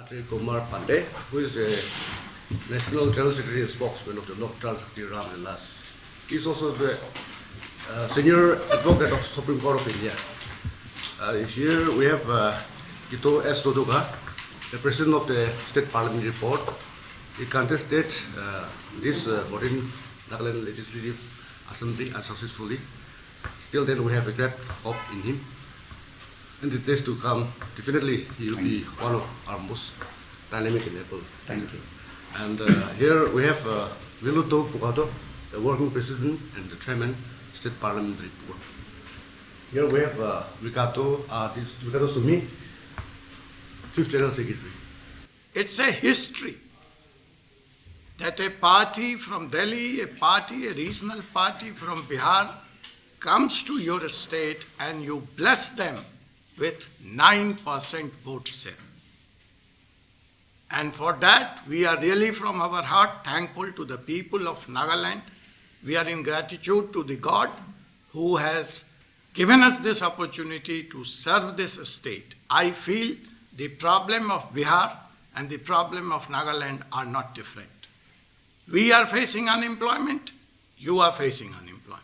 Kumar Pandey, who is the National General Secretary and spokesman of the Lok Shakti Ram Vilas. He's also the senior advocate of Supreme Court of India. Here we have Kito S. Soduga, the president of the State Parliamentary Board. He contested this 14 Nagaland Legislative Assembly unsuccessfully. Still then we have a great hope in him. In the days to come, definitely he will be one of our most dynamic enablers. Thank you. And here we have Wiluto Pugato, the working president and the chairman, State Parliamentary Board. Here we have Ricardo Sumi, fifth general secretary. It's a history that a party from Delhi, a regional party from Bihar, comes to your state and you bless them with 9% vote share. And for that, we are really from our heart thankful to the people of Nagaland. We are in gratitude to the God who has given us this opportunity to serve this state. I feel the problem of Bihar and the problem of Nagaland are not different. We are facing unemployment, you are facing unemployment.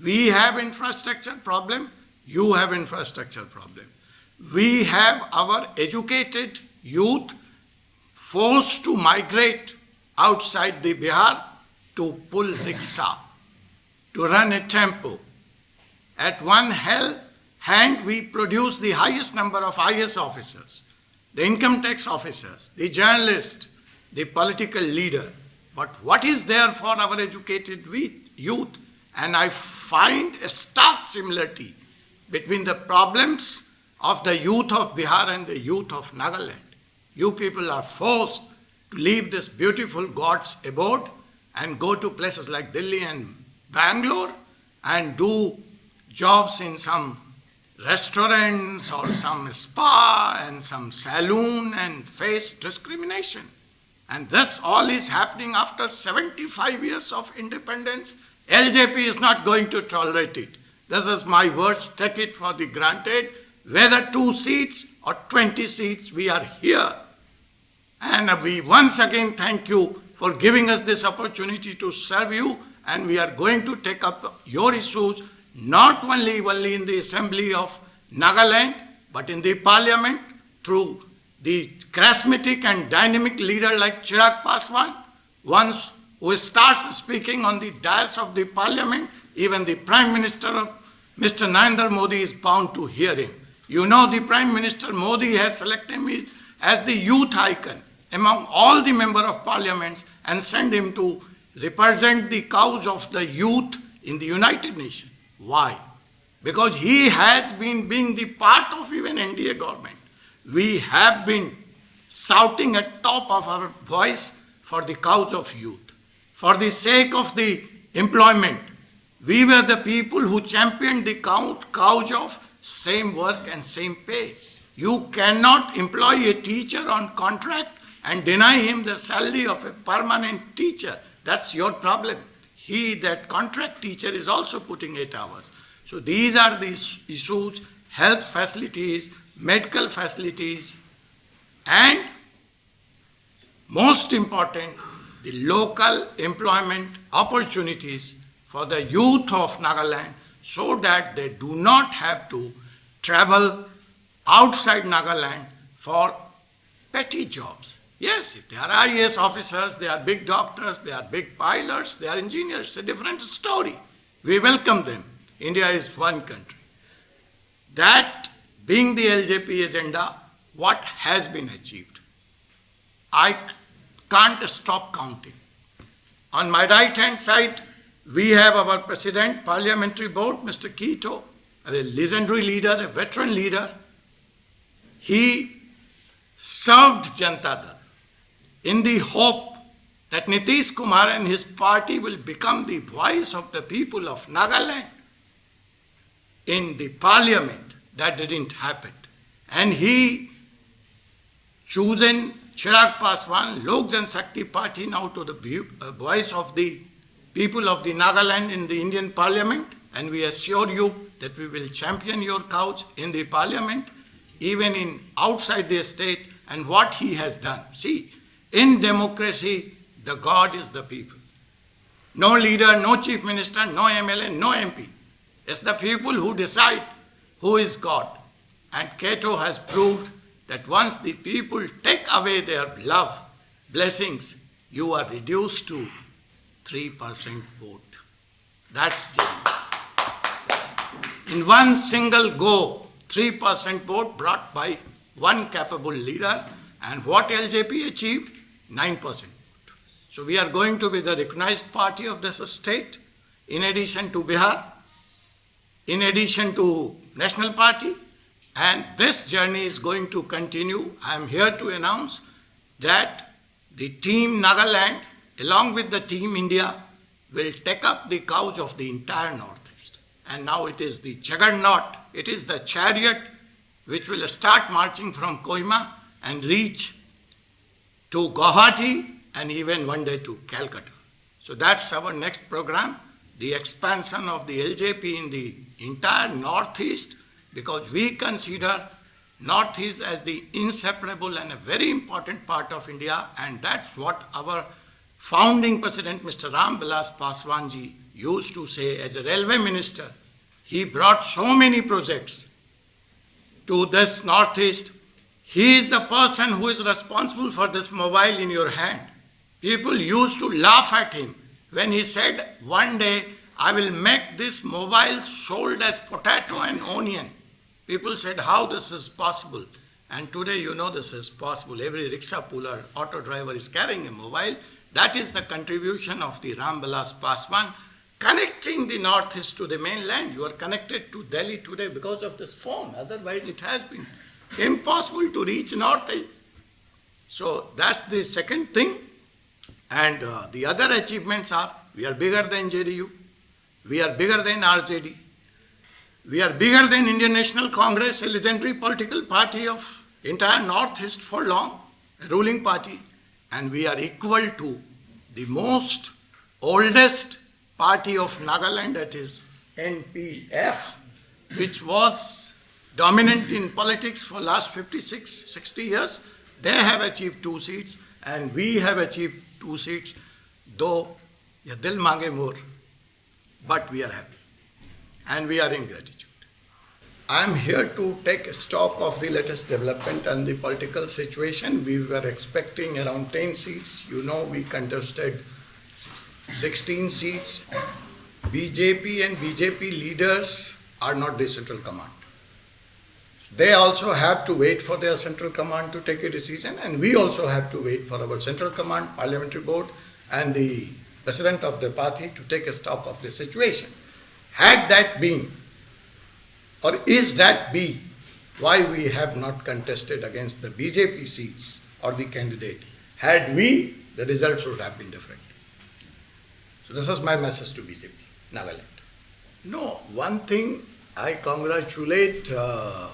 We have infrastructure problem, you have infrastructure problem. We have our educated youth forced to migrate outside the Bihar to pull rickshaw, to run a tempo. At one hand, we produce the highest number of IS officers, the income tax officers, the journalists, the political leader. But what is there for our educated youth? And I find a stark similarity between the problems of the youth of Bihar and the youth of Nagaland. You people are forced to leave this beautiful God's abode and go to places like Delhi and Bangalore and do jobs in some restaurants or some spa and some saloon and face discrimination. And this all is happening after 75 years of independence. LJP is not going to tolerate it. This is my words, take it for the granted. Whether 2 seats or 20 seats, we are here. And we once again thank you for giving us this opportunity to serve you. And we are going to take up your issues, not only in the Assembly of Nagaland, but in the Parliament through the charismatic and dynamic leader like Chirag Paswan. Once who starts speaking on the dais of the Parliament, even the Prime Minister of Mr. Narendra Modi is bound to hear him. You know the Prime Minister Modi has selected me as the youth icon among all the member of parliaments and sent him to represent the cause of the youth in the United Nations. Why? Because he has been being the part of even NDA government. We have been shouting at top of our voice for the cause of youth. For the sake of the employment, we were the people who championed the cause of same work and same pay. You cannot employ a teacher on contract and deny him the salary of a permanent teacher. That's your problem. That contract teacher is also putting 8 hours. So these are the issues, health facilities, medical facilities, and most important, the local employment opportunities for the youth of Nagaland so that they do not have to travel outside Nagaland for petty jobs. Yes, if they are IAS officers, they are big doctors, they are big pilots, they are engineers, it's a different story. We welcome them. India is one country. That being the LJP agenda, what has been achieved? I can't stop counting. On my right-hand side, we have our President, Parliamentary Board, Mr. Kito, a legendary leader, a veteran leader. He served Janata Dal in the hope that Nitish Kumar and his party will become the voice of the people of Nagaland in the parliament. That didn't happen. And he chosen Chirag Paswan, Lok Jan Shakti Party, now to the voice of the people of the Nagaland in the Indian Parliament. And we assure you that we will champion your cause in the Parliament, even in outside the state, and what he has done. See, in democracy, the God is the people. No leader, no chief minister, no MLA, no MP. It's the people who decide who is God. And Cato has proved that once the people take away their love, blessings, you are reduced to 3% vote. That's genuine. In one single go, 3% vote brought by one capable leader, and what LJP achieved? 9% vote. So we are going to be the recognized party of this state, in addition to Bihar, in addition to National Party, and this journey is going to continue. I am here to announce that the team Nagaland, along with the team India, will take up the cause of the entire Northeast. And now it is the juggernaut, it is the chariot which will start marching from Kohima and reach to Guwahati and even one day to Calcutta. So that's our next program, the expansion of the LJP in the entire Northeast, because we consider Northeast as the inseparable and a very important part of India, and that's what our founding president, Mr. Ram Vilas Paswan ji, used to say as a railway minister. He brought so many projects to this Northeast. He is the person who is responsible for this mobile in your hand. People used to laugh at him when he said, one day I will make this mobile sold as potato and onion. People said, how this is possible? And today you know this is possible. Every rickshaw puller, auto driver is carrying a mobile. That is the contribution of the Ram Vilas Paswan, connecting the Northeast to the mainland. You are connected to Delhi today because of this phone. Otherwise it has been impossible to reach Northeast. So that's the second thing. And the other achievements are, we are bigger than JDU, we are bigger than RJD, we are bigger than Indian National Congress, a legendary political party of entire Northeast for long, a ruling party, and we are equal to the most oldest party of Nagaland, that is NPF, which was dominant in politics for last 56, 60 years. They have achieved 2 seats, and we have achieved 2 seats, though ye dil mange more, but we are happy, and we are in gratitude. I am here to take stock of the latest development and the political situation. We were expecting around 10 seats. You know, we contested 16 seats. BJP and BJP leaders are not the central command. They also have to wait for their central command to take a decision, and we also have to wait for our central command, parliamentary board, and the president of the party to take a stock of the situation. Had that been, or is that be, why we have not contested against the BJP seats or the candidate? Had we, the results would have been different. So this is my message to BJP, Nagaland. No, one thing, I congratulate the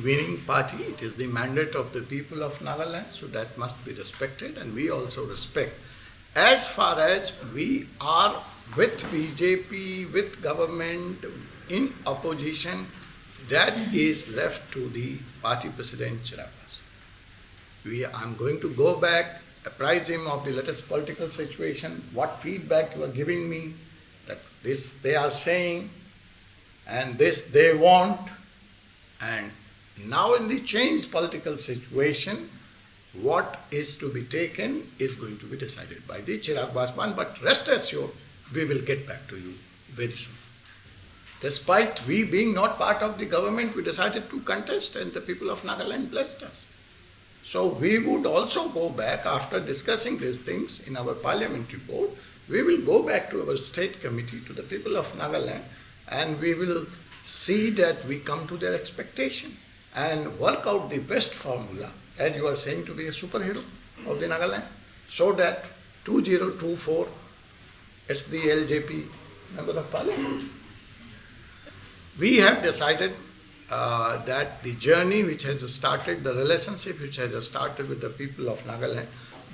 winning party. It is the mandate of the people of Nagaland, so that must be respected, and we also respect. As far as we are with BJP, with government, in opposition, that is left to the party president, Chirag Paswan. I'm going to go back, apprise him of the latest political situation, what feedback you are giving me, that this they are saying, and this they want, and now in the changed political situation, what is to be taken is going to be decided by the Chirag Paswan, but rest assured, we will get back to you very soon. Despite we being not part of the government, we decided to contest, and the people of Nagaland blessed us. So we would also go back, after discussing these things in our parliamentary board, we will go back to our state committee, to the people of Nagaland, and we will see that we come to their expectation and work out the best formula, as you are saying, to be a superhero of the Nagaland, so that 2024, it's the LJP member of parliament. We have decided that the journey which has started, the relationship which has started with the people of Nagaland,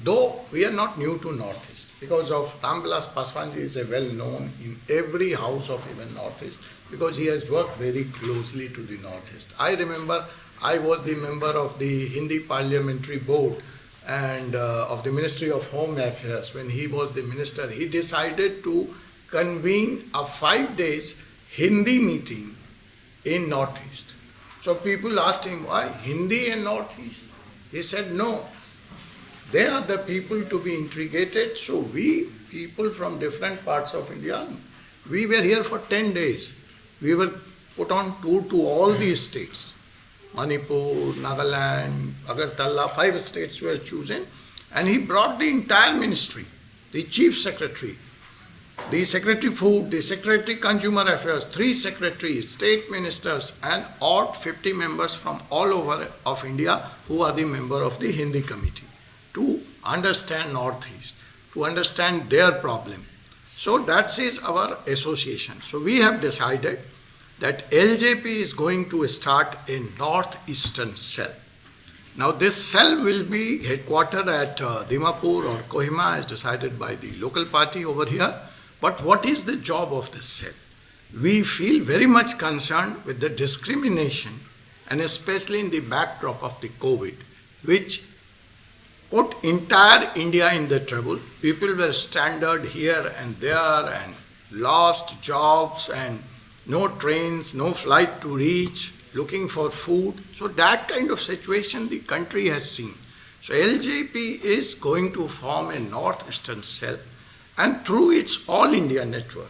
though we are not new to Northeast, because of Ram Vilas Paswan ji is a well known in every house of even Northeast, because he has worked very closely to the Northeast. I remember I was the member of the Hindi Parliamentary Board and of the Ministry of Home Affairs. When he was the minister, he decided to convene a 5 days Hindi meeting in Northeast. So people asked him, why Hindi in Northeast? He said, no, they are the people to be integrated. So we, people from different parts of India, we were here for 10 days. We were put on tour to all these states. Manipur, Nagaland, Agartala, 5 states were chosen. And he brought the entire ministry, the chief secretary, the secretary food, the secretary consumer affairs, 3 secretaries, state ministers, and all 50 members from all over of India who are the member of the Hindi committee to understand Northeast, to understand their problem. So that is our association. So we have decided that LJP is going to start a northeastern cell. Now this cell will be headquartered at Dimapur or Kohima as decided by the local party over here. But what is the job of this cell? We feel very much concerned with the discrimination and especially in the backdrop of the COVID, which put entire India in the trouble. People were stranded here and there and lost jobs and no trains, no flight to reach, looking for food. So that kind of situation the country has seen. So LJP is going to form a northeastern cell and through its all India network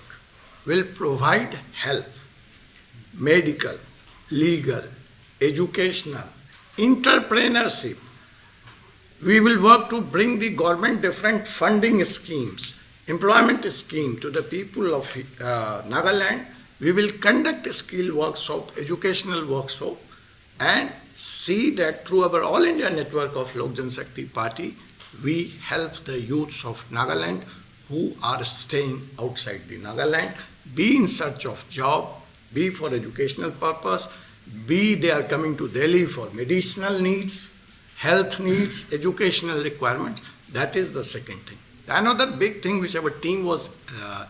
will provide health, medical, legal, educational, entrepreneurship. We will work to bring the government different funding schemes, employment scheme to the people of Nagaland. We will conduct a skill workshop, educational workshop, and see that through our All India network of Lok Jan Shakti Party, we help the youths of Nagaland who are staying outside the Nagaland, be in search of job, be for educational purpose, be they are coming to Delhi for medicinal needs, health needs, educational requirements. That is the second thing. Another big thing which our team was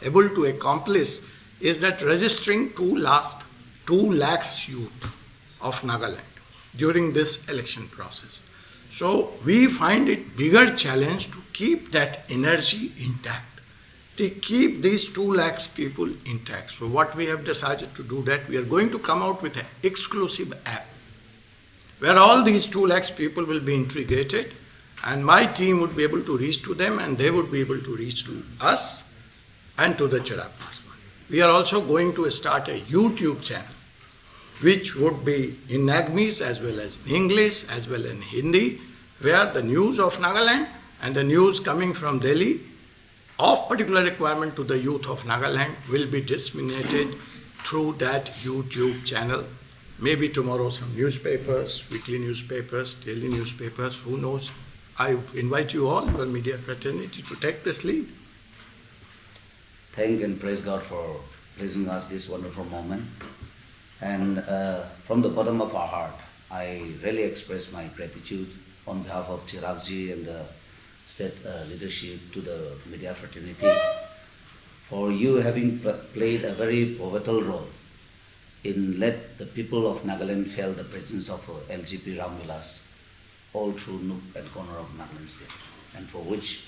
able to accomplish is that registering 2 lakhs youth of Nagaland during this election process. So we find it bigger challenge to keep that energy intact, to keep these 2 lakhs people intact. So what we have decided to do that, we are going to come out with an exclusive app where all these 2 lakhs people will be integrated and my team would be able to reach to them and they would be able to reach to us and to the Chirag Paswan. We are also going to start a YouTube channel which would be in Nagmese as well as in English as well as in Hindi, where the news of Nagaland and the news coming from Delhi of particular requirement to the youth of Nagaland will be disseminated through that YouTube channel. Maybe tomorrow some newspapers, weekly newspapers, daily newspapers, who knows. I invite you all, your media fraternity, to take this lead. Thank and praise God for blessing us this wonderful moment. And from the bottom of our heart, I really express my gratitude on behalf of Chiragji and the state leadership to the media fraternity for you having played a very pivotal role in let the people of Nagaland feel the presence of LJP Ramvilas all through nook and corner of Nagaland state, and for which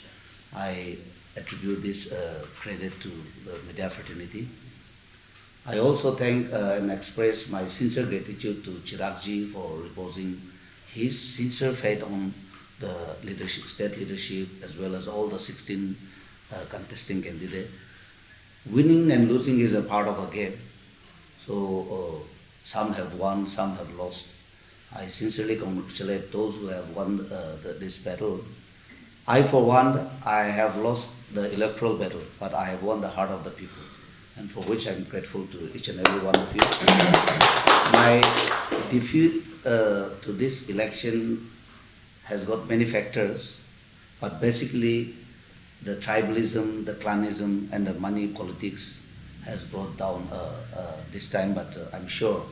I attribute this credit to the media fraternity. I also thank and express my sincere gratitude to Chiragji for reposing his sincere faith on the leadership, state leadership, as well as all the 16 contesting candidates. Winning and losing is a part of a game. So some have won, some have lost. I sincerely congratulate those who have won this battle. I, for one, I have lost the electoral battle, but I have won the heart of the people, and for which I am grateful to each and every one of you. My defeat to this election has got many factors, but basically the tribalism, the clanism, and the money politics has brought down this time, but I'm sure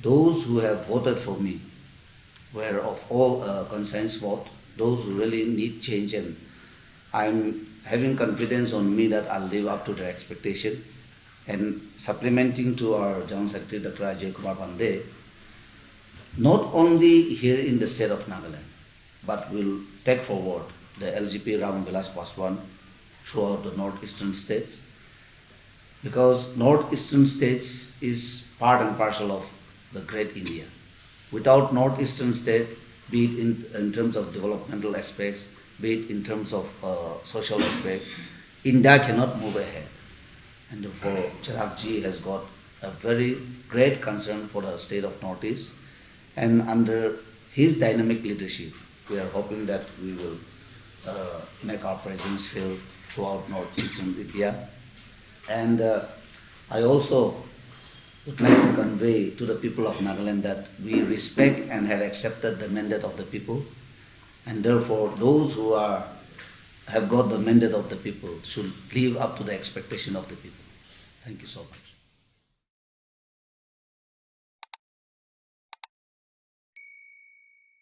those who have voted for me were of all conscience vote, those who really need change, and I'm having confidence on me that I'll live up to their expectation. And supplementing to our General Secretary, Dr. Ajay Kumar Pandey, not only here in the state of Nagaland, but will take forward the LJP Vilas Paswan throughout the northeastern states, because northeastern states is part and parcel of the great India. Without northeastern states, be it in terms of developmental aspects, be it in terms of social aspect, India cannot move ahead. And therefore, Chiragji has got a very great concern for the state of Northeast, and under his dynamic leadership, we are hoping that we will make our presence felt throughout northeastern India. And I also would like to convey to the people of Nagaland that we respect and have accepted the mandate of the people, and therefore those who have got the mandate of the people should live up to the expectation of the people. Thank you so much.